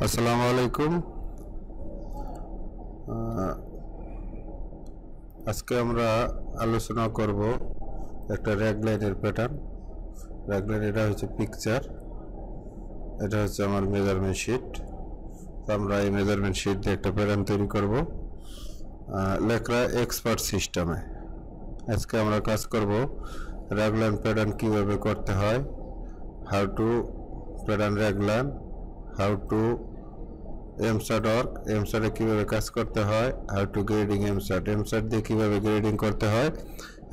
আসসালামু আলাইকুম। আজকে আমরা আলোচনা করব একটা র্যাগলাইনের প্যাটার্ন। র্যাগলাইন এটা হচ্ছে পিকচার, এটা হচ্ছে আমার মেজারমেন্ট শিট। আমরা এই মেজারমেন্ট শিট দিয়ে একটা প্যাটার্ন তৈরি করব লেখরা এক্সপার্ট সিস্টেমে। আজকে আমরা কাজ করব র্যাগলাইন প্যাটার্ন কিভাবে করতে হয়, how to pattern raglan, how to এমসাট এমসাটে কীভাবে কাজ করতে হয়, হাউ টু গ্রেডিং এমসাট দিয়ে কীভাবে গ্রেডিং করতে হয়,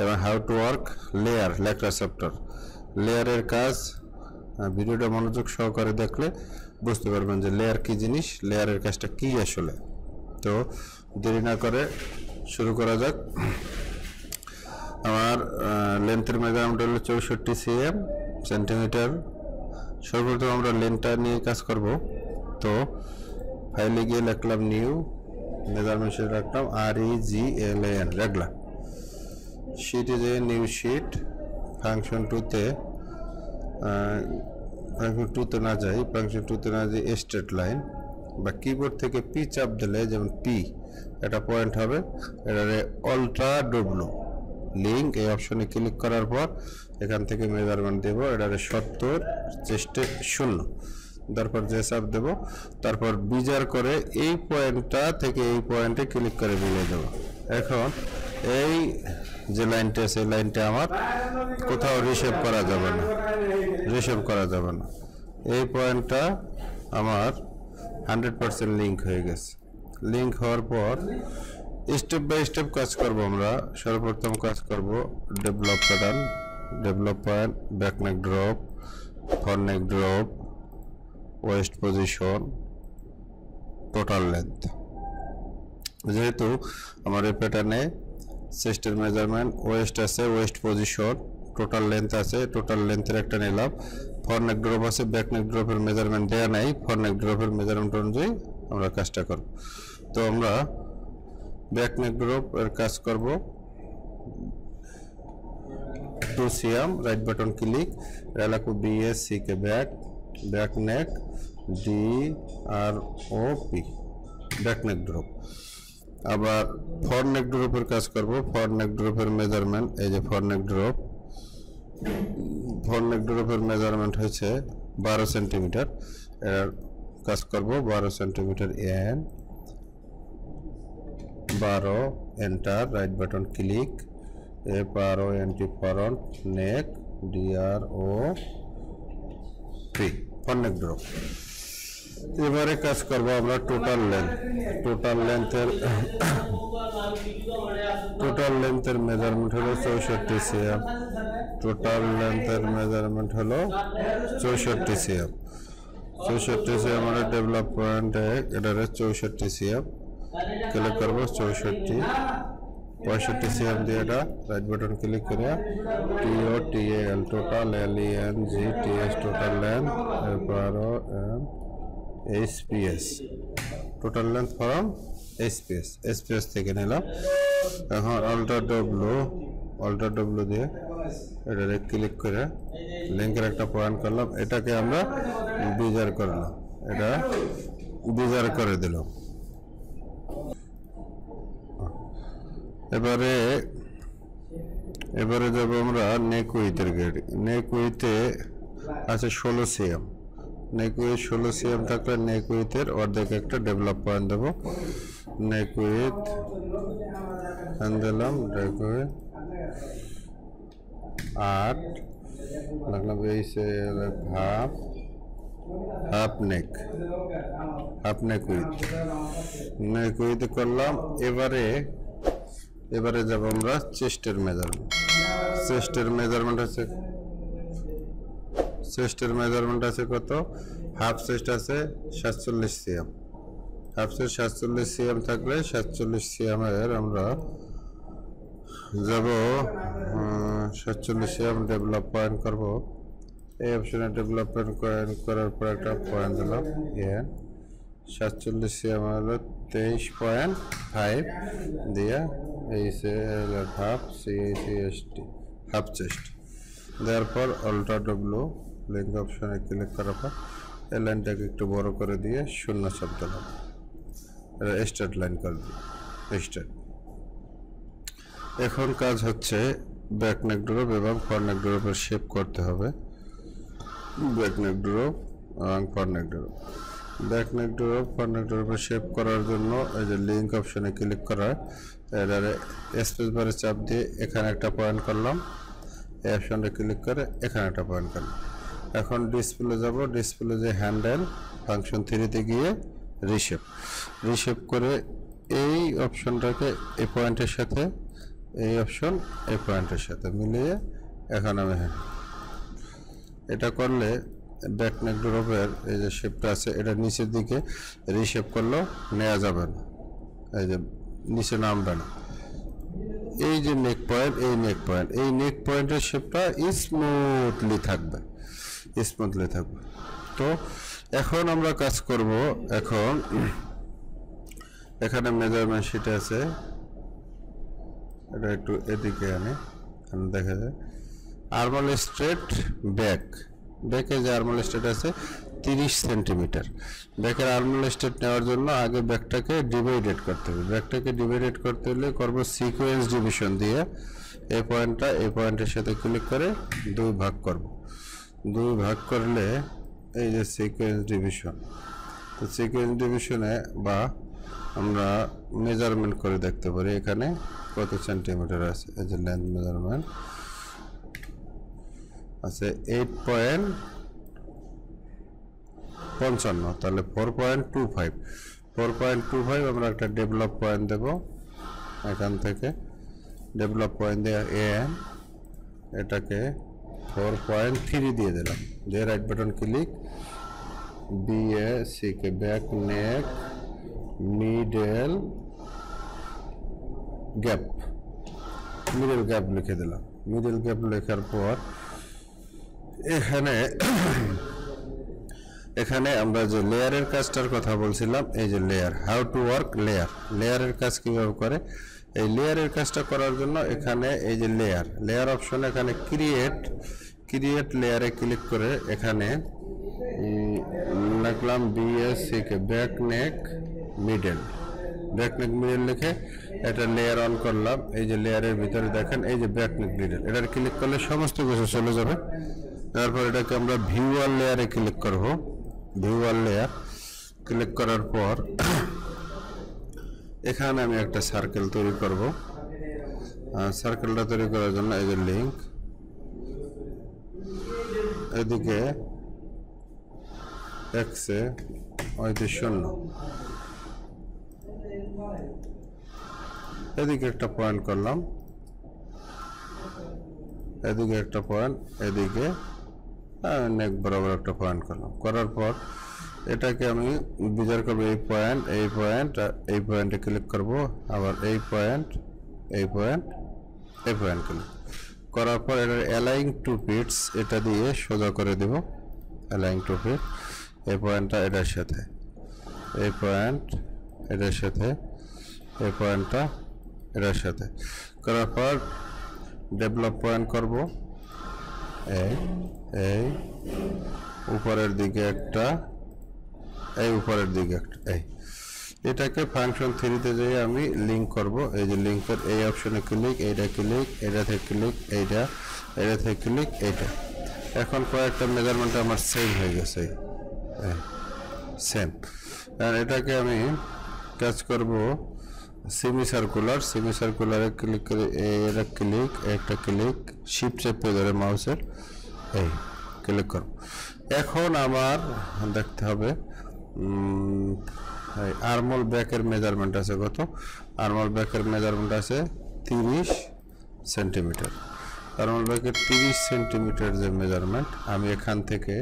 এবং how to work layer লেকরা chapter. লেয়ারের কাজ ভিডিওটা মনোযোগ সহকারে দেখলে বুঝতে পারবেন যে লেয়ার কী জিনিস, লেয়ারের কাজটা কী আসলে। তো দেরি না করে শুরু করা যাক। আমার লেন্থের মেজারমেন্ট হলো 64 সেন্টিমিটার। সর্বপ্রথম আমরা লেন্থটা নিয়ে কাজ করব। তো ফাইলে গিয়ে লিখলাম নিউ মেজারমেন্ট শিট, রাখলাম REGLAN রেগলার। শিটে যে নিউ শিট, ফাংশন টুতে না যাই, ফাংশন টুতে না যাই স্ট্রেট লাইন বা কিবোর্ড থেকে পি চাপ দিলে যেমন পি এটা পয়েন্ট হবে, এটারে অল্ট্রা ডব্লু লিঙ্ক এই অপশনে ক্লিক করার পর এখান থেকে মেজারমেন্ট দেব। এটারে 70 চেস্টে 0, তারপর যে চাপ দেব, তারপর বিজার করে এই পয়েন্টটা থেকে এই পয়েন্টে ক্লিক করে মিলিয়ে দেব। এখন এই যে লাইনটা আছে, এই লাইনটা আমার কোথাও রিশেপ করা যাবে না, এই পয়েন্টটা আমার 100% লিঙ্ক হয়ে গেছে। লিঙ্ক হওয়ার পর স্টেপ বাই স্টেপ কাজ করব। আমরা সর্বপ্রথম কাজ করব develop pattern, develop point, back neck drop, front নেক drop, West position, total length. যেহেতু আমার এই প্যাটার্নে চেস্টের মেজারমেন্ট ওয়েস্ট আছে, ওয়েস্ট পজিশন, টোটাল লেন্থ আছে, টোটাল লেন্থের একটা নিলাম। ফ্রন্ট নেক ড্রপ আছে, ব্যাক নেক ড্রপের মেজারমেন্ট দেওয়া নাই, ফ্রন্ট নেক ড্রপের মেজারমেন্ট অনুযায়ী আমরা কাজটা করব। তো আমরা ব্যাক নেক ড্রপ এর কাজ করব। 2 cm রাইট বাটন ক্লিক, এলাকো BSC কে back neck DROP back neck drop. আবার ফ্রন্ট নেক ড্রপের কাজ করব। ফ্রন্ট নেক ড্রপের মেজারমেন্ট এই যে ফ্রন্ট নেক ড্রপের মেজারমেন্ট হচ্ছে 12 সেন্টিমিটার। এর কাজ করব 12 centimetre N 12 enter right button click, 12 anti front নেক DROP ফ্রন্ট নেক ড্রপ। এবারে কাজ করব আমরা টোটাল লেন্থের মেজারমেন্ট হলো 64 cm। টোটাল লেন্থের মেজারমেন্ট হলো 64 cm। 64 cm মানে ডেভেলপ পয়েন্ট এটারে 64 cm ক্লিক করব। 65 cm দিয়ে এটা রাইট বাটন ক্লিক করে TOTAL total LENGTS total length, এরপর SPS total length from SPS থেকে নিলাম। এখন অল্টার ডব্লু দিয়ে এটারে ক্লিক করে লিঙ্কের একটা পয়েন্ট করলাম, এটাকে আমরা বিজার করলাম, এটা বিজার করে দিলাম। এবারে যাব আমরা নেক উইথের গ্রেডিং। নেক উইথে আছে 16 cm। নেক উইথ 16 cm থাকলে নেক উইথের অর্ধেক একটা ডেভেলপ পয়েন্ট দেবো। নেক উইথ দিলাম, নেক উইথ 8 লাগলাম, এই হাফ নেক উইথ করলাম। এবারে যাব আমরা চেস্টের মেজারমেন্ট আছে কত, হাফ চেস্ট আছে 47 cm। হাফ চেস্ট 47 cm থাকলে 47 cm এর আমরা যাব 47 cm ডেভেলপ পয়েন্ট করব। এই অপশনে ডেভেলপমেন্ট করার পর একটা পয়েন্ট দিলাম, 47 cm হলো 23.5 দিয়া এই হাফ চেস্ট দেওয়ার পর অল্টা ডব্লু লিঙ্ক অপশনে ক্লিক করার পর এই লাইনটাকে একটু বড় করে দিয়ে শূন্য চাপ দিলাম, স্টার্ট লাইন করে দিই, স্টার্ট। এখন কাজ হচ্ছে ব্যাক নেক ড্রপ এবং ফর নেক ড্রপের শেপ করতে হবে। ব্যাক নেক ড্রপ এবং for neck drop, back neck drop for neck ড্রপের শেপ করার জন্য এই যে লিঙ্ক অপশনে ক্লিক করা, এটারে স্পেস বারে চাপ দিয়ে এখানে একটা পয়েন্ট করলাম, এই অপশনটা ক্লিক করে এখানে একটা পয়েন্ট করলাম। এখন ডিসপ্লে যাব, ডিসপ্লে যে হ্যান্ডেল ফাংশন 3-তে গিয়ে রিশেপ করে এই অপশনটাকে এই পয়েন্টের সাথে, এই অপশন এই পয়েন্টের সাথে মিলিয়ে এখন আমি এটা করলে ব্যাক নেক ড্রপের এই যে শেপটা আছে এটা নিচের দিকে রিশেপ করলেও নেওয়া যাবে না, এই যে নিচে নামবে না। এই যে নেক পয়েন্ট, এই নেক পয়েন্টের শেপটা স্মুথলি থাকবে। তো এখন আমরা কাজ করব, এখন এখানে মেজারমেন্ট শিট আছে, এটা একটু এদিকে আনে, দেখা যায় আর্মাল স্ট্রেট ব্যাকে যে আর্মাল স্ট্রেট আছে 30 সেন্টিমিটার। ব্যাকের আর্মাল স্ট্রেট নেওয়ার জন্য আগে ব্যাকটাকে ডিভাইডেড করতে হবে। ব্যাকটাকে ডিভাইডেড করতে হলে করবো সিকোয়েন্স ডিভিশন দিয়ে, এই পয়েন্টটা এই পয়েন্টের সাথে ক্লিক করে 2 ভাগ করব। 2 ভাগ করলে এই যে সিকোয়েন্স ডিভিশন, তো সিকোয়েন্স ডিভিশনে বা আমরা মেজারমেন্ট করে দেখতে পারি এখানে কত সেন্টিমিটার আছে। এই যে লেন্থ মেজারমেন্ট আছে 8.55, তাহলে 4.25 আমরা একটা ডেভেলপ পয়েন্ট দেব। এখান থেকে ডেভেলপ পয়েন্ট দিয়ে এটাকে 4.3 দিয়ে দিলাম, যে right button click, BACK back neck middle gap লিখে দিলাম। মিডল গ্যাপ লেখার পর এখানে আমরা যে লেয়ারের কাজটার কথা বলছিলাম, এই যে লেয়ার, হাউ টু ওয়ার্ক লেয়ারের কাজ কিভাবে করে, এই লেয়ারের কাজটা করার জন্য এখানে এই যে লেয়ার অপশন, এখানে ক্রিয়েট লেয়ারে ক্লিক করে এখানে লিখলাম BACK ব্যাক নেক মিডল লিখে এটা লেয়ার অন করলাম। এই যে লেয়ারের ভিতরে দেখেন এই যে ব্যাক নেক মিডল, এটার ক্লিক করলে সমস্ত কিছু চলে যাবে। তারপর এটাকে আমরা ভিউ অল লেয়ারে ক্লিক করব। ভিউ অল লেয়ার ক্লিক করার পর এখানে আমি একটা সার্কেল তৈরি করব। সার্কেলটা তৈরি করার জন্য এই যে লিঙ্ক, এদিকে এক্সে ওইতে 0, এদিকে একটা পয়েন্ট করলাম, এদিকে একটা পয়েন্ট, এদিকে নেক বরাবর একটা পয়েন্ট করলাম। করার পর এটাকে আমি বিচার করবো এই পয়েন্টে ক্লিক করব, আবার এই পয়েন্ট ক্লিক করার পর এটার অ্যালাইং টু পিটস এটা দিয়ে সোজা করে দেব। অ্যালাইং টু পিট, এই পয়েন্টটা এটার সাথে, এই পয়েন্ট এটার সাথে, এই পয়েন্টটা এটার সাথে করার পর ডেভেলপ পয়েন্ট করব। এই উপরের দিকে একটা, এই উপরের দিকে একটা, এটাকে ফাংশন 3-তে যেয়ে আমি লিঙ্ক করব। এই যে লিঙ্কের এই অপশনে ক্লিক, এটা থেকে ক্লিক, এটা থেকে ক্লিক, এটা। এখন কয়েকটা মেজারমেন্ট আমার সেম হয়ে গেছে, সেম। আর এটাকে আমি কাজ করব সেমি সার্কুলারে ক্লিক করে একটা ক্লিক শিফট চেপে ধরে মাউসের ক্লিক করব। এখন আমার দেখতে হবে আর্মল ব্যাকের মেজারমেন্ট আছে কত, আর্মল ব্যাকের মেজারমেন্ট আছে 30 সেন্টিমিটার। আর্মল ব্যাকের 30 সেন্টিমিটার যে মেজারমেন্ট, আমি এখান থেকে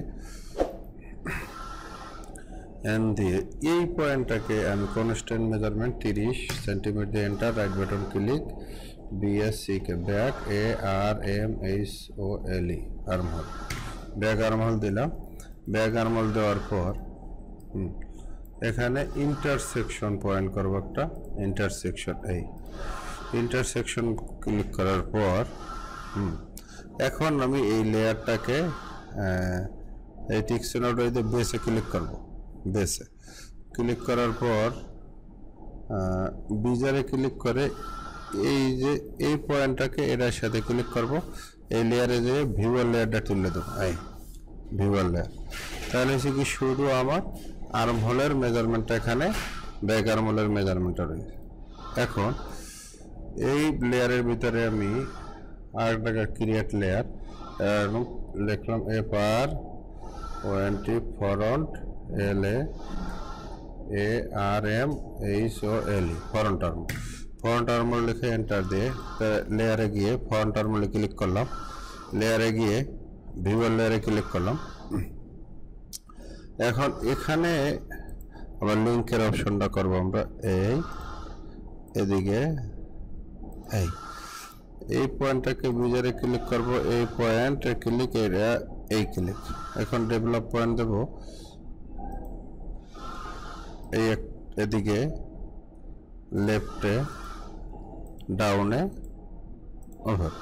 দিয়ে এই পয়েন্টটাকে আমি কনস্ট্যান্ট মেজারমেন্ট 30 সেন্টিমিটার দিয়ে enter, right button click, BACK back ARMHOLE armhole, back armhole দিলাম। ব্যাক আর্মহোল দেওয়ার পর এখানে ইন্টারসেকশন পয়েন্ট করব একটা, ইন্টারসেকশন ক্লিক করার পর এখন আমি এই লেয়ারটাকে এই টিকসোনোডে বেসে ক্লিক করব। বেসে ক্লিক করার পর বিজারে ক্লিক করে এই যে এই পয়েন্টটাকে এটার সাথে ক্লিক করব। এই লেয়ারে যে ভিউয়ার লেয়ারটা তুলে দেবো, এই ভিউয়ার লেয়ার। তাহলে হচ্ছে কি শুধু আমার আর্ম হোলের মেজারমেন্টটা এখানে, ব্যাক আর্ম হোলের মেজারমেন্টটা রয়েছে। এখন এই লেয়ারের ভিতরে আমি আরেকটা ক্রিয়েট লেয়ার এবং লিখলাম এপার 20 ফরন্ট LAARMHOLE ফরন্ট আর্ম লিখে এন্টার দিয়ে লেয়ারে গিয়ে ফরন্ট আর্মলে ক্লিক করলাম। লেয়ারে গিয়ে ভিউয়ার লেয়ারে ক্লিক করলাম। এখন এখানে আবার লিঙ্কের অপশনটা করব আমরা এদিকে এই পয়েন্টটাকে বিজারে ক্লিক করব। এই পয়েন্ট ক্লিক এই ক্লিক। এখন ডেভেলপ পয়েন্ট দেব এই এদিকে লেফটে ডাউনে ওভার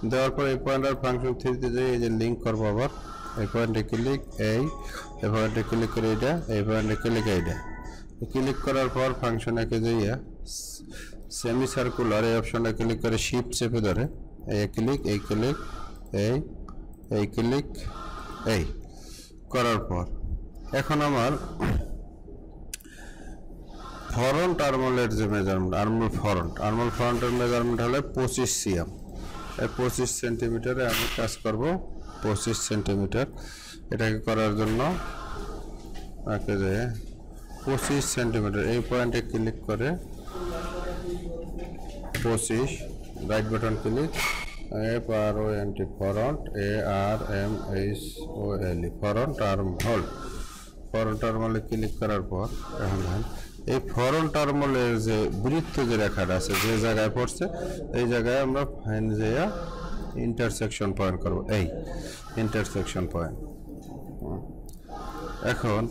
দেওয়ার পর এই পয়েন্টার ফাংশন থ্রিতে যাই এই যে লিঙ্ক করবো। আবার এই পয়েন্টে ক্লিক এই পয়েন্টে ক্লিক করে এইটা, এই পয়েন্টে ক্লিক এইটা ক্লিক করার পর ফাংশনকে যাইয়া সেমি সার্কুলার এই অপশনটা ক্লিক করে শিফট চেপে ধরে এই ক্লিক এই ক্লিক এই করার পর এখন আমার ফরন্ট আর্মলের যে মেজারমেন্ট আর্মল ফরন্টের মেজারমেন্ট হলে 25 cm। এই 25 সেন্টিমিটারে আমি কাজ করব। 25 সেন্টিমিটার এটাকে করার জন্য আগে যে 25 সেন্টিমিটার এই পয়েন্টে ক্লিক করে 25 right button click FRONT front ARMHOLE front arm hole. Front আর্মলে ক্লিক করার পর এখন এই ফরন্ট আর্মলের যে বৃত্ত যে রেখাটা আছে যে জায়গায় পড়ছে এই জায়গায় আমরা ফাইন যে ইন্টারসেকশন পয়েন্ট করব। এই ইন্টারসেকশন পয়েন্ট। এখন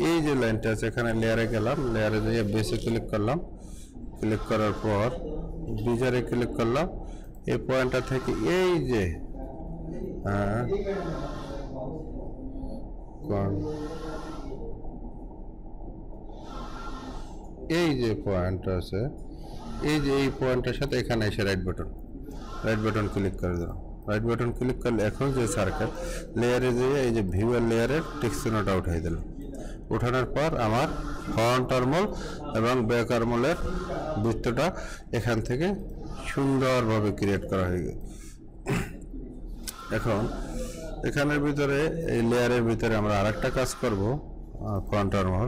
এই যে লাইনটা আছে এখানে লেয়ারে গেলাম, লেয়ারে যেয়ে বেসে ক্লিক করলাম। ক্লিক করার পর বিজারে ক্লিক করলাম। এই পয়েন্টটা থেকে এই যে এই যে পয়েন্ট আছে এই যে এই পয়েন্টের সাথে এখানে এসে রাইট বাটন ক্লিক করে দিলাম। রাইট বাটন ক্লিক করলে এখন যে সার্কেল লেয়ারে যেয়ে এই যে ভিউয়ার লেয়ারের টেক্সচারটা উঠাই দিলাম। উঠানোর পর আমার ফরন্ট আর্মল এবং ব্যাক আর্মলের বৃত্তটা এখান থেকে সুন্দরভাবে ক্রিয়েট করা হয়ে গেছে। এখন এখানের ভিতরে এই লেয়ারের ভিতরে আমরা আরেকটা কাজ করব। ফরন্ট আর্মল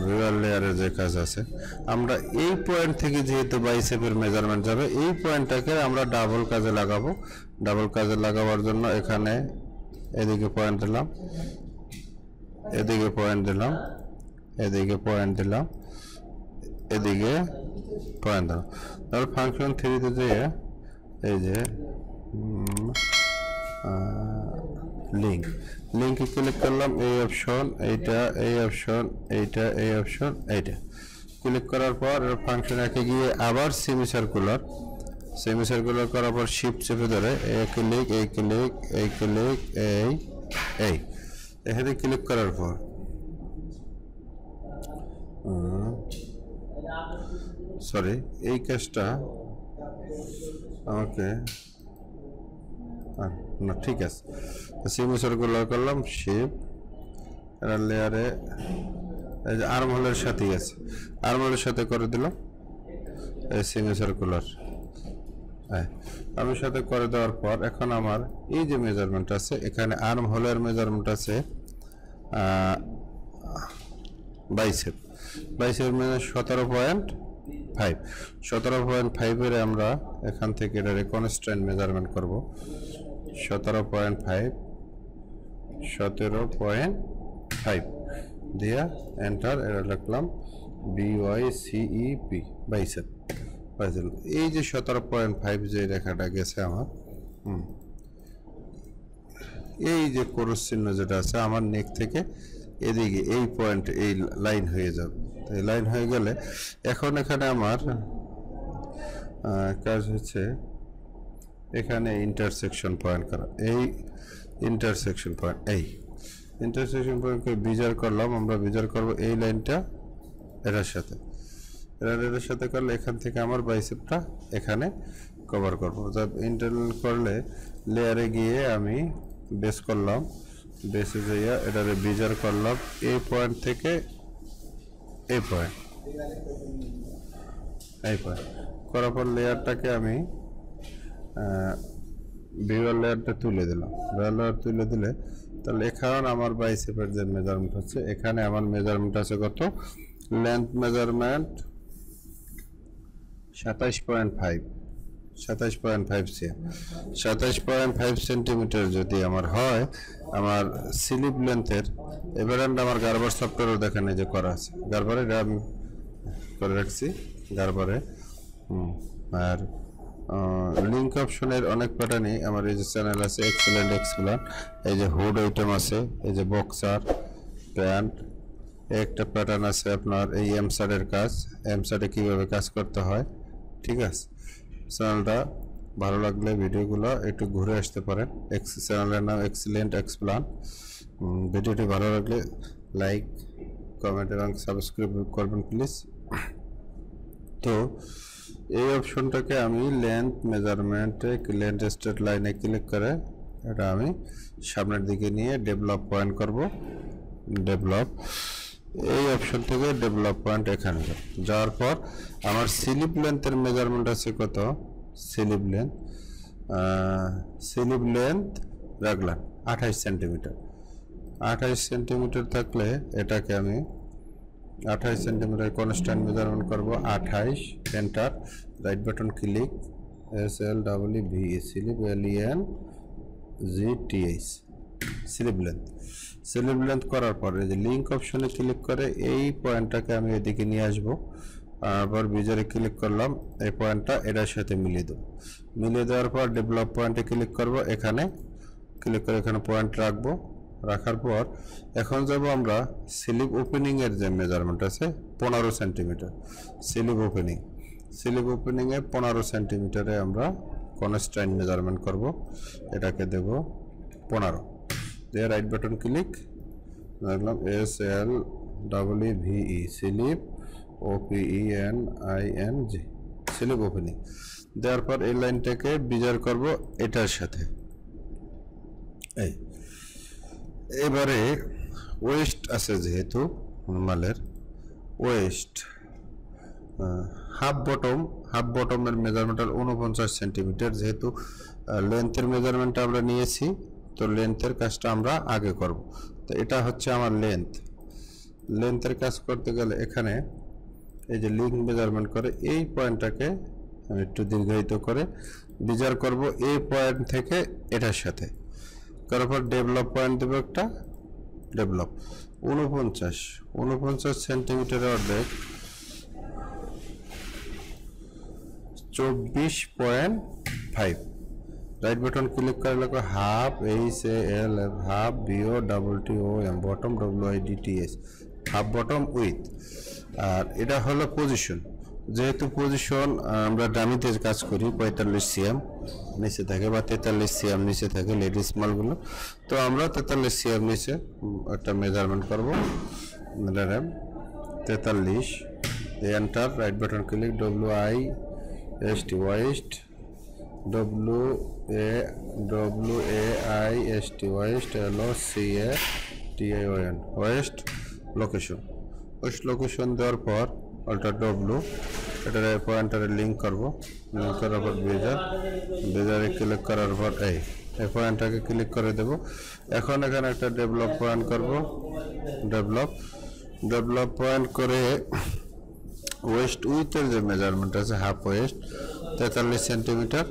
ভিউয়ার লেয়ারের যে কাজ আছে আমরা এই পয়েন্ট থেকে যেহেতু বাইসেপের মেজারমেন্ট যাবে এই পয়েন্টটাকে আমরা ডাবল কাজে লাগাবো। ডাবল কাজে লাগাবার জন্য এখানে এদিকে পয়েন্ট দিলাম, এদিকে পয়েন্ট দিলাম, এদিকে পয়েন্ট দিলাম, এদিকে পয়েন্ট দিলাম। তারপর ফাংশন থ্রিতে যেয়ে এই যে লিঙ্কে ক্লিক করলাম। এই অপশন এইটা, এই অপশন এইটা, এই অপশন এইটা ক্লিক করার পর ফাংশন একে গিয়ে আবার সেমি সার্কুলার করার পর শিফট চেপে ধরে এই ক্লিক এখানে ক্লিক করার পর সরি এই কাজটা আমাকে না ঠিক আছে। সেমি সার্কুলার করলাম শিফট লেয়ারে এই যে আর্ম হোলের সাথেই আছে, আর্ম হোলের সাথে করে দিলাম এই সেমি সার্কুলার। আর্মের সাথে করে দেওয়ার পর এখন আমার এই যে মেজারমেন্ট আছে এখানে আর্ম হোলের মেজারমেন্ট আছে বাইসেপ মানে 17.5 17.5 আমরা এখান থেকে এটা কনস্ট্যান্ট মেজারমেন্ট করব। 17.5 দিয়া এন্টার এটা লিখলাম BYCEP বাইসেপ। এই যে 17.5 যে রেখাটা গেছে আমার এই যে ক্রস চিহ্ন যেটা আছে আমার নেক থেকে এদিকে এই পয়েন্ট এই লাইন হয়ে যাবে। এই লাইন হয়ে গেলে এখন এখানে আমার কাজ হচ্ছে এখানে ইন্টারসেকশন পয়েন্ট করা। এই ইন্টারসেকশন পয়েন্টকে বিজার করলাম, আমরা বিজার করব এই লাইনটা এটার সাথে, এটার সাথে করলে এখান থেকে আমার বাইসেপটা এখানে কভার করব। যা ইন্টারনাল করলে লেয়ারে গিয়ে আমি বেস করলাম, বেসে যাইয়া এটারে বিজার করলাম এই পয়েন্ট থেকে এই পয়েন্ট করার পর লেয়ারটাকে আমি ভিউয়ার লেয়ারটা তুলে দিলাম। ভিউয়ার লেয়ার তুলে দিলে তাহলে এখানে আমার বাইসেপের যে মেজারমেন্ট হচ্ছে, এখানে আমার মেজারমেন্ট আছে কত, লেন্থ মেজারমেন্ট 27.5 সেন্টিমিটার যদি আমার হয়, আমার স্লিভ লেন্থের এভারেন্ট আমার গার্বার সফটওয়্যারও দেখেন যে করা আছে, গার্বারে আমি করে রাখছি গার্বারে। আর লিঙ্ক অপশনের অনেক প্যাটার্নই আমার এই যে চ্যানেল আছে, এক্সেলেন্ট এক্সপ্লেন, এই যে হুড আইটেম আছে, এই যে বক্সার প্যান্ট, একটা প্যাটার্ন আছে আপনার এই এমসারের কাজ, এমসারে কীভাবে কাজ করতে হয়। ঠিক আছে, চ্যানেলটা ভালো লাগলে ভিডিওগুলো একটু ঘুরে আসতে পারেন। চ্যানেলের নাম এক্সেলেন্ট এক্সপ্লেন। ভিডিওটি ভালো লাগলে লাইক, কমেন্ট এবং সাবস্ক্রাইব করবেন প্লিজ। তো এই অপশনটাকে আমি লেন্থ মেজারমেন্টে লেন্থ স্ট্রেট লাইনে ক্লিক করে এটা আমি সামনের দিকে নিয়ে ডেভেলপ পয়েন্ট করব। ডেভেলপ এই অপশন থেকে ডেভেলপ পয়েন্ট এখানে যাওয়ার পর আমার স্লিভ লেন্থের মেজারমেন্ট আছে কত, স্লিভ লেন্থ রাখলাম 28 সেন্টিমিটার। 28 সেন্টিমিটার থাকলে এটাকে আমি 28 সেন্টিমিটার কনস্ট্যান্ট মেজারমেন্ট করব। 28 enter, right button click, SLWV sleeve LENGTH sleeve length করার পরে যে লিঙ্ক অপশনে ক্লিক করে এই পয়েন্টটাকে আমি এদিকে নিয়ে আসবো। আবার বিজারে ক্লিক করলাম, এই পয়েন্টটা এটার সাথে মিলিয়ে দেবো। মিলিয়ে দেওয়ার পর ডেভেলপ পয়েন্টে ক্লিক করব, এখানে ক্লিক করে এখানে পয়েন্ট রাখবো। রাখার পর এখন যাব আমরা স্লিভ ওপেনিংয়ের যে মেজারমেন্ট আছে 15 সেন্টিমিটার। স্লিভ ওপেনিংয়ে 15 সেন্টিমিটারে আমরা কনস্ট্যান্ট মেজারমেন্ট করব। এটাকে দেব 15 দিয়ে রাইট বাটন ক্লিক রাখলাম, SLWVE sleeve OPENING sleeve opening দেওয়ার পর এই লাইনটাকে বিজার করব এটার সাথে। এবারে ওয়েস্ট আছে, যেহেতু মালের ওয়েস্ট হাফ বটমের মেজারমেন্ট 49 সেন্টিমিটার। যেহেতু লেন্থের মেজারমেন্টটা আমরা নিয়েছি, তো লেন্থের কাজটা আমরা আগে করব। তো এটা হচ্ছে আমার লেন্থের কাজ করতে গেলে এখানে এই যে লিঙ্ক মেজারমেন্ট করে এই পয়েন্টটাকে আমি একটু দীর্ঘায়িত করে বিজার করব এই পয়েন্ট থেকে এটার সাথে। করার পর ডেভেলপ পয়েন্ট দেবো একটা, ডেভেলপ 49 সেন্টিমিটারের অর্ধেক 24.5। রাইট বাটন ক্লিক করে লেখো half HALF half BOTTOM bottom WIDTH half bottom width. আর এটা হলো পজিশন, যেহেতু পজিশন আমরা ডামিতে কাজ করি 45 সিএম নিচে থাকে বা 43 সিএম নিচে থাকে লেডিস মালগুলো, তো আমরা 43 সিএম নিচে একটা মেজারমেন্ট করব। 43 enter, right button click, WIST West WAIST West LOCATION West location দেওয়ার পর অল্টার ডব্লু এটার পয়েন্টারে লিঙ্ক করব। লিঙ্ক করার পর বেজারে ক্লিক করার পর এই পয়েন্টটাকে ক্লিক করে দেব। এখন এখানে একটা ডেভেলপ পয়েন্ট করব। ডেভেলপ পয়েন্ট করে ওয়েস্ট উইথের যে মেজারমেন্ট আছে হাফ ওয়েস্ট 43 সেন্টিমিটার,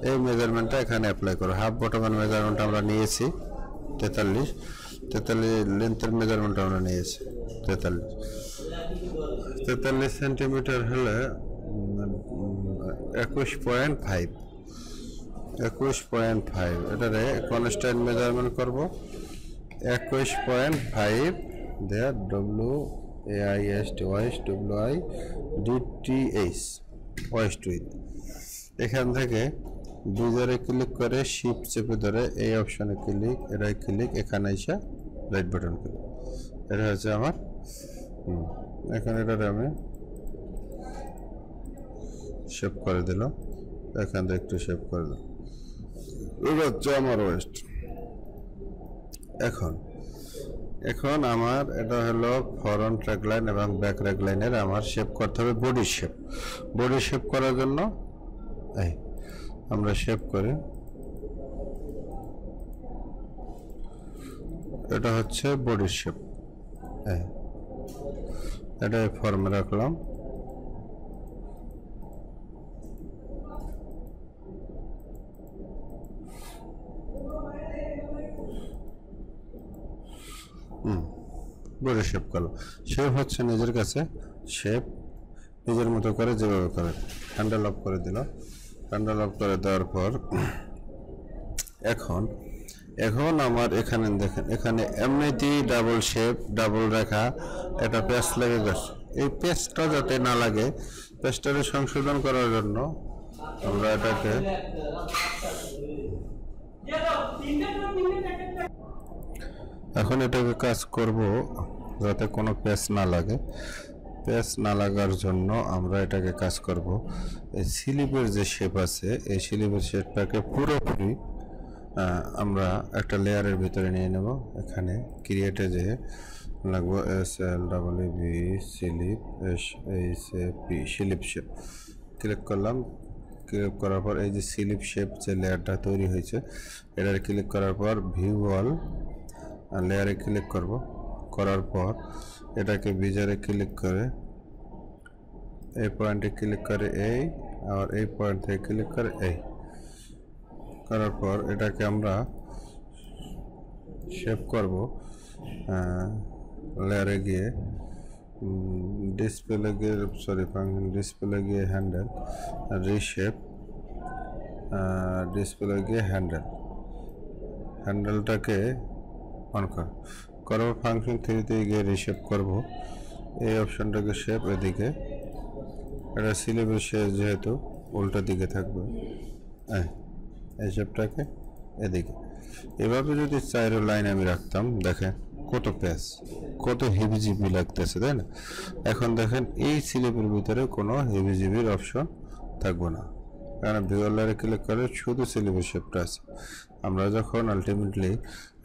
এই মেজারমেন্টটা এখানে অ্যাপ্লাই করো। হাফ বটমের মেজারমেন্ট আমরা নিয়েছি 43 লেন্থের মেজারমেন্ট আমরা নিয়েছি 43 সেন্টিমিটার হলে 21.5 এটারে কনস্ট্যান্ট মেজারমেন্ট করব 21.5 দেয়ার WAIST West WIDTH West with এখান থেকে দুইজারে ক্লিক করে শিফট চেপে ধরে এই অপশনে ক্লিক, রাইট ক্লিক, এখানে এসে রাইট বাটন ক্লিক। এটা হচ্ছে আমার এখন এটারে আমি শেপ করে দিলাম, এখান থেকে একটু শেপ করে দিলাম। এটা হচ্ছে আমার ওয়েস্ট। এখন আমার এটা হলো ফরন্ট রেগলাইন এবং ব্যাক রেগলাইনের আমার শেপ করতে হবে বডি শেপ। বডি শেপ করার জন্য এই আমরা শেপ করি, এটা হচ্ছে বডি শেপ। এটা ফর্মে রাখলাম। বডি শেপ করলাম। শেপ হচ্ছে নিজের কাছে শেপ নিজের মতো করে যেভাবে করে হ্যান্ডেল অফ করে দিলাম। হ্যান্ডেল অফ করে দেওয়ার পর এখন আমার এখানে দেখেন, এখানে এমনিতেই ডাবল শেপ ডাবল রেখা এটা পেস্ট লেগে গেছে। এই পেস্টটা যাতে না লাগে, পেস্টটাকে সংশোধন করার জন্য আমরা এটাকে এখন এটাকে কাজ করব যাতে কোনো পেস্ট না লাগে। পেস্ট না লাগার জন্য আমরা এটাকে কাজ করব, এই স্লিপের যে শেপ আছে এই স্লিপের শেপটাকে পুরোপুরি আমরা একটা লেয়ারের ভিতরে নিয়ে নেব। এখানে ক্রিয়েটে যে লাগবো SLEEB slip slip shape click করলাম। ক্লিক করার পর এই যে স্লিপ শেপ যে লেয়ারটা তৈরি হয়েছে এটার ক্লিক করার পর ভিউ অল লেয়ারে ক্লিক করব। করার পর এটাকে বিজারে ক্লিক করে এই পয়েন্টে ক্লিক করে এই, আর এই পয়েন্ট থেকে ক্লিক করে এই করার পর এটাকে আমরা শেপ করব। লেয়ারে গিয়ে ডিসপ্লে গিয়ে ফাংশন ডিসপ্লে গিয়ে হ্যান্ডেল রিশেপ, ডিসপ্লে গিয়ে হ্যান্ডেলটাকে অন করার ফাংশন 3 গিয়ে রিশেপ করব। এই অপশনটাকে শেপ এদিকে, এটা স্লিপের শেপ যেহেতু উল্টো দিকে থাকবে, এই শেপটাকে এদিকে। এভাবে যদি 4 লাইন আমি রাখতাম, দেখেন কত পেজ, কত হেভিজিবি লাগতেছে, তাই না? এখন দেখেন এই স্লিপের ভিতরে কোনো হেভিজিবির অপশন থাকবে না, কারণ ভিউয়ার লেয়ারে ক্লিক করে শুধু স্লিপের শেপটা আছে। আমরা যখন আলটিমেটলি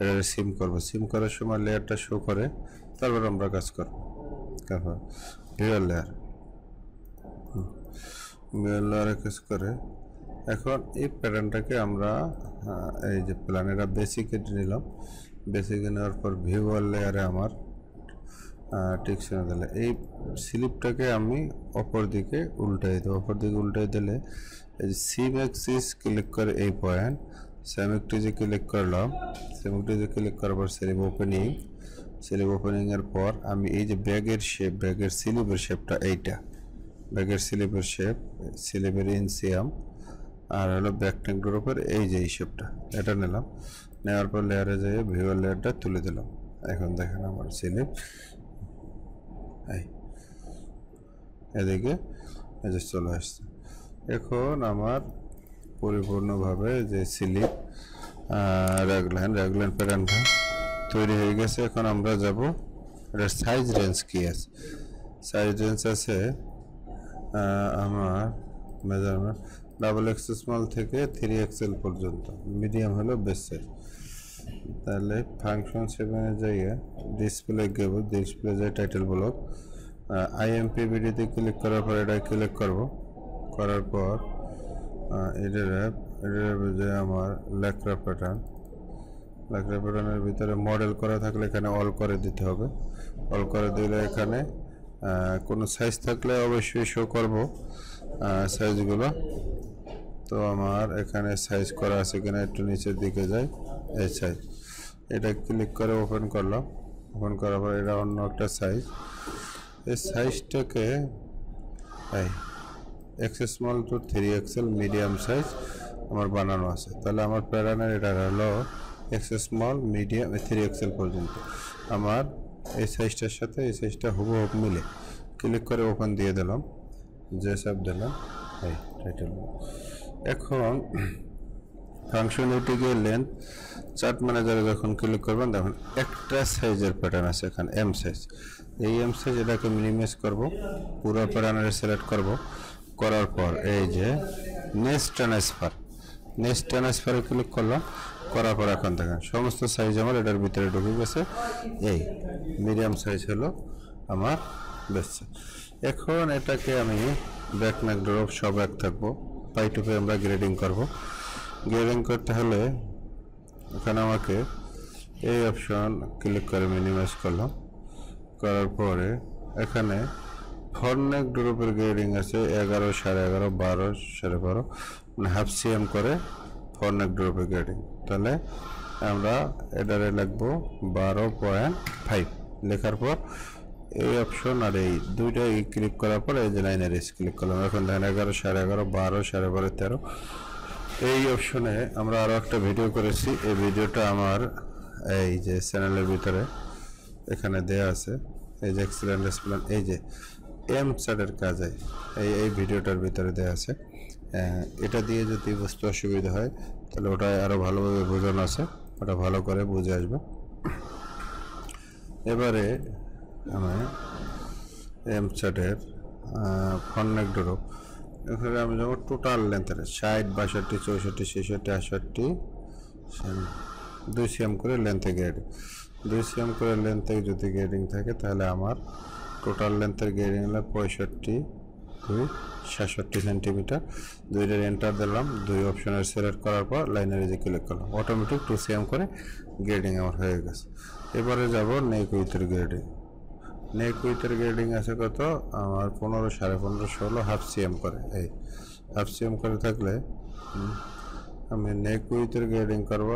এটা সিম করব, সিম করার সময় লেয়ারটা শো করে তারপর আমরা কাজ করব। তারপর ভিউয়ার লেয়ারে কাজ করে। এখন এই প্যাটার্নটাকে আমরা এই যে প্ল্যানেরা বেসিকে নিলাম, বেসিকে নেওয়ার পর ভিউয়ার লেয়ারে আমার টিকশনে দিলে এই স্লিপটাকে আমি অপর দিকে উল্টাই দেবো। অপর দিকে উল্টাই দিলে এই সিম অ্যাক্সিস ক্লিক করে এই পয়েন্ট সেমিকটিজে ক্লিক করলাম। সেমিকটিজে ক্লিক করার পর স্লিপ ওপেনিংয়ের পর আমি এই যে ব্যাগের শেপ, ব্যাগের স্লিপের শেপটা এইটা, ব্যাগের স্লিপের শেপ, স্লিপের ইনসিয়াম আর হলো ব্যাকট্যাঙ্কের উপর এই যে এই শেপটা, এটা নিলাম। নেওয়ার পর লেয়ারে যেয়ে ভিউয়ার লেয়ারটা তুলে দিলাম। এখন দেখেন আমার স্লিপ এদিকে এই যে চলে আসছে। এখন আমার পরিপূর্ণভাবে যে স্লিপ রেগলাইন প্যাটার্নটা তৈরি হয়ে গেছে। এখন আমরা যাব এটার সাইজ রেঞ্জ কি আছে। সাইজ রেঞ্জ আছে আমার মেজারমেন্ট XXL স্মল থেকে 3XL পর্যন্ত, মিডিয়াম হলো বেস্ট সাইজ। তাহলে ফাংশন 7-এ যাইয়ে ডিসপ্লে গেব, ডিসপ্লে যায় টাইটেল ব্লক, IMPBD-তে ক্লিক করার পর এটা ক্লিক করব। করার পর এটার যে আমার লেখরা প্যাটার্নের ভিতরে মডেল করা থাকলে এখানে অল করে দিতে হবে। অল করে দিলে এখানে কোনো সাইজ থাকলে অবশ্যই শো করব সাইজগুলো। তো আমার এখানে সাইজ করা আছে কিনা একটু নিচের দিকে যাই, এই সাইজ, এটা ক্লিক করে ওপেন করলাম। ওপেন করার পর এটা অন্য একটা সাইজ, এই সাইজটাকে XS small to 3XL medium size আমার বানানো আছে। তাহলে আমার প্যাটার্নের এটা হলো XS স্মল মিডিয়াম 3XL পর্যন্ত। আমার এই সাইজটার সাথে এই সাইজটা হুবহু মিলে ক্লিক করে ওপেন দিয়ে দিলাম, যে সব দিলাম এই টাইটেল। এখন ফাংশনালিটি গিয়ে লেন্থ চার্ট ম্যানেজারে যখন ক্লিক করবেন তখন একটা সাইজের প্যাটার্ন আছে এখানে এম সাইজ। এই এম সাইজ এটাকে মিনিমাইজ করব, পুরো প্যাটার্নের সিলেক্ট করব, করার পর এই যে নেক্সট ট্রান্সফারে ক্লিক করলাম, করার পর এখন দেখেন সমস্ত সাইজ আমার এটার ভিতরে ঢুকে গেছে। এই মিডিয়াম সাইজ হলো আমার বেশি। এখন এটাকে আমি ব্যাক নেক ড্রপ সব এক থাকবো, পাই টু পাই আমরা গ্রেডিং করব। গ্রেডিং করতে হলে এখানে আমাকে এই অপশন ক্লিক করে মিনিমাইজ করলাম, করার পরে এখানে ফ্রন্ট নেক ড্রপের গ্রেডিং আছে 11, 11.5, 12, 12.5 মানে হাফ সিএম করে ফ্রন্ট নেক ড্রপের গ্রেডিং। তাহলে আমরা এটারে লিখবো 12.5, লেখার পর এই অপশন আর এই দুইটাই ক্লিক করার পর এই যে লাইনের ক্লিক করলাম। এখন দেখেন 11, 11.5, 12, 12.5, 13। এই অপশনে আমরা আরও একটা ভিডিও করেছি, এই ভিডিওটা আমার এই যে চ্যানেলের ভিতরে এখানে দেয়া আছে, এই যে এক্সিলেন্ট ডিসপ্লে, এই যে এম চার্টের কাজে এই ভিডিওটার ভিতরে দেয়া আছে। এটা দিয়ে যদি বুঝতে অসুবিধা হয় তাহলে ওটা আরও ভালোভাবে বোঝানো আছে, ওটা ভালো করে বুঝে আসবে। এবারে আমি এম চার্টের ফ্রন্ট নেক ড্রপ এখানে আমি যাবো টোটাল লেন্থের 60, 62, 64, 66, 68, 2 সিএম করে লেন্থে গ্রেডিং। 2 সিএম করে লেন্থে যদি গ্রেডিং থাকে তাহলে আমার টোটাল লেন্থের গ্রেডিং হলো 65, 2, 66 সেন্টিমিটার। দুইটার এন্টার দিলাম, দুই অপশনের সিলেক্ট করার পর লাইনের যে ক্লিক করলাম, অটোমেটিক 2 সিএম করে গ্রেডিং আমার হয়ে গেছে। এবারে যাব নেক উইথের গ্রেডিং। নেক উইথের গ্রেডিং আছে কত আমার 15, 15.5, 16 হাফ সিএম করে। এই হাফ সিএম করে থাকলে আমি নেক উইথের গ্রেডিং করব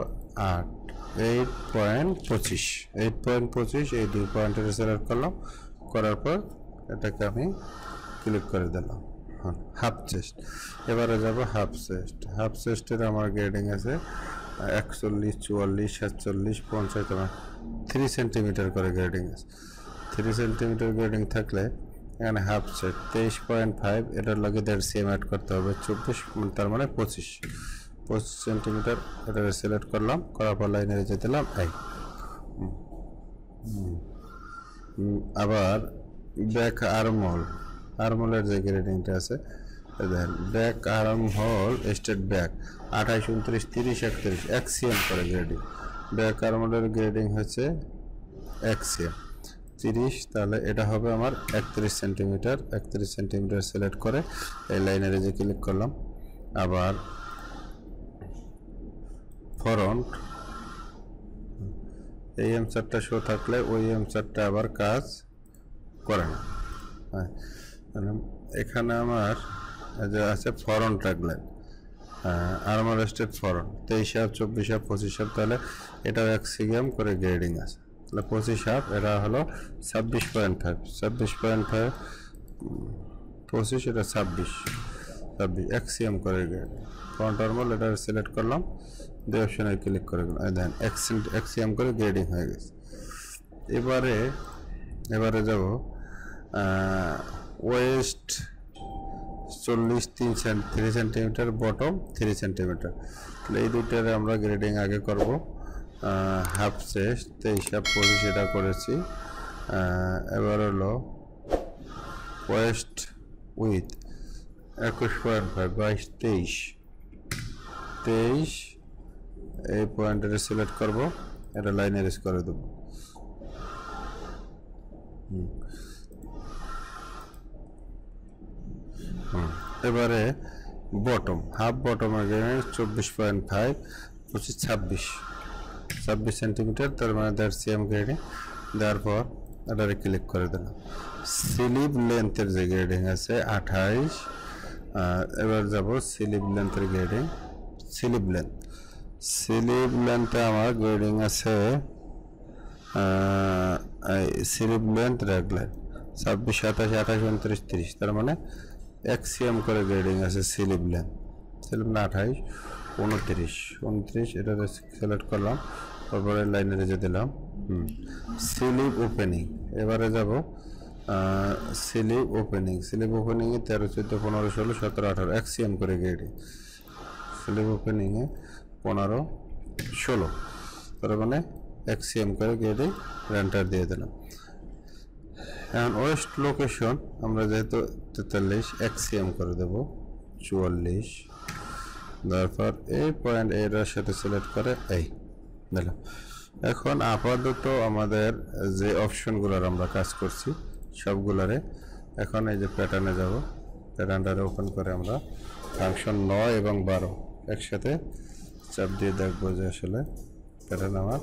8.25, 8.25 এই 2 পয়েন্টের সিলেক্ট করলাম, করার পর এটাকে আমি ক্লিক করে দিলাম। Half chest. এবারে যাব হাফ চেস্ট। হাফ চেস্টের আমার গ্রেডিং আছে 41, 44, 47, 50, 3 সেন্টিমিটার করে গ্রেডিং আছে। 3 সেন্টিমিটার গ্রেডিং থাকলে এখানে হাফ চেস্ট 23.5, এটার লগে 1.5 সিএম অ্যাড করতে হবে, 24, তার মানে 25 সেন্টিমিটার। এটা সিলেক্ট করলাম, করার পর লাইনে রেখে দিলাম। আবার ব্যাক আর্মহোলের যে গ্রেডিংটা আছে দেখেন, back armhole state back 28, 29, 30, 31 1 CM করে গ্রেডিং। ব্যাক আর্মহোলের গ্রেডিং হচ্ছে 1 সিএম 30, তাহলে এটা হবে আমার 31 সেন্টিমিটার। 31 সেন্টিমিটার সিলেক্ট করে এই লাইনের যে ক্লিক করলাম। আবার ফ্রন্ট এই এম চারটা শো থাকলে ওই এম চারটা আবার কাজ করে না। এখানে আমার যে আছে ফ্রন্ট রাখলেন আর্মার স্টেট ফ্রন্ট 23, 24, 25, তাহলে এটাও 1 সিএম করে গ্রেডিং আছে। তাহলে 25, এটা হলো 26.5, 26.5, 25, এটা 26, 1 সিএম করে গ্রেডিং। ফ্রন্ট আর্মহোল এটা সিলেক্ট করলাম, দুই অপশনে ক্লিক করে দেন 1 সিএম করে গ্রেডিং হয়ে গেছে। এবারে যাব ওয়েস্ট 40, 3 সেন্টিমিটার, বটম 3 সেন্টিমিটার। তাহলে এই দুইটার আমরা গ্রেডিং আগে করব। হাফ চেস্ট 23, 25 এটা করেছি। এবার হলো ওয়েস্ট উইথ 21.5, 22, 23 এই পয়েন্টের সিলেক্ট করব, এটা লাইন এরেজ করে দেব। এবারে বটম হাফ বটমের গ্রেডিং 24.5, 25, 26 সেন্টিমিটার, তার মানে 1.5 সিএম গ্রেডিং দেওয়ার পর এটারে ক্লিক করে দিলাম। স্লিভ লেন্থের যে গ্রেডিং আছে 28। এবার যাব স্লিভ লেন্থের গ্রেডিং। স্লিভ লেন্থে আমার গ্রেডিং আছে স্লিভ লেন্থ রেগুলার 26, 27, 28, 29, 30, তার মানে 1 সিএম করে গ্রেডিং আছে স্লিভ লেন্থ। 28, 29, এটা সিলেক্ট করলাম, তারপরে লাইনে রেখে দিলাম। স্লিভ ওপেনিং এবারে যাব স্লিভ ওপেনিং 13, 14, 15, 16, 17, 18 1 সিএম করে গ্রেডিং। স্লিপ ওপেনিংয়ে 15 16, তার মানে এক্সিএম করে গেটে এন্টার দিয়ে দিলাম। এখন ওয়েস্ট লোকেশন আমরা যেহেতু 43 এক্সিএম করে দেব 44, তারপর এই পয়েন্ট এর সাথে সিলেক্ট করে এই দিলাম। এখন আপাতত আমাদের যে অপশনগুলোর আমরা কাজ করছি সবগুলোরে এখন এই যে প্যাটার্নে যাব, প্যাটার্নটারে ওপেন করে আমরা ফাংশন 9 এবং 12 একসাথে চাপ দিয়ে দেখবো যে আসলে প্যাটার্ন আমার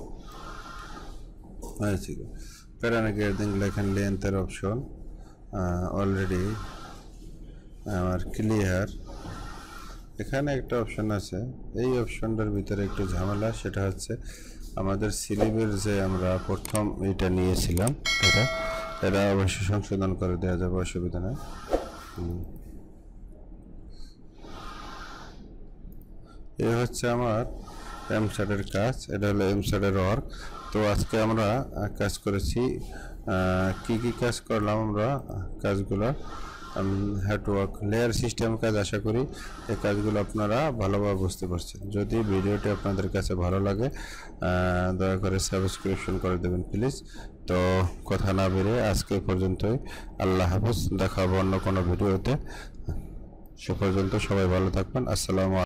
হয়েছে। প্যাটার্নে গিয়ে দেখলে এখানে লেন্থের অপশন অলরেডি আমার ক্লিয়ার। এখানে একটা অপশন আছে, এই অপশনটার ভিতরে একটু ঝামেলা, সেটা হচ্ছে আমাদের স্লিপের যে আমরা প্রথম এটা নিয়েছিলাম এটা অবশ্যই সংশোধন করে দেওয়া যাবে, অসুবিধা নেই। এই হচ্ছে আমার এমস্যাটের কাজ, এটা হলো এমস্যাটের ওয়ার্ক। তো আজকে আমরা কাজ করেছি, কি কি কাজ করলাম আমরা কাজগুলো হ্যাড ওয়ার্ক লেয়ার সিস্টেম কাজ। আশা করি এই কাজগুলো আপনারা ভালোভাবে বুঝতে পারছেন। যদি ভিডিওটি আপনাদের কাছে ভালো লাগে দয়া করে সাবস্ক্রিপশন করে দেবেন প্লিজ। তো কথা না বেরিয়ে আজকে পর্যন্তই, আল্লাহ হাফেজ, দেখা হবে অন্য কোনো ভিডিওতে। সে পর্যন্ত সবাই ভালো থাকবেন। আসসালামু আলাইকুম।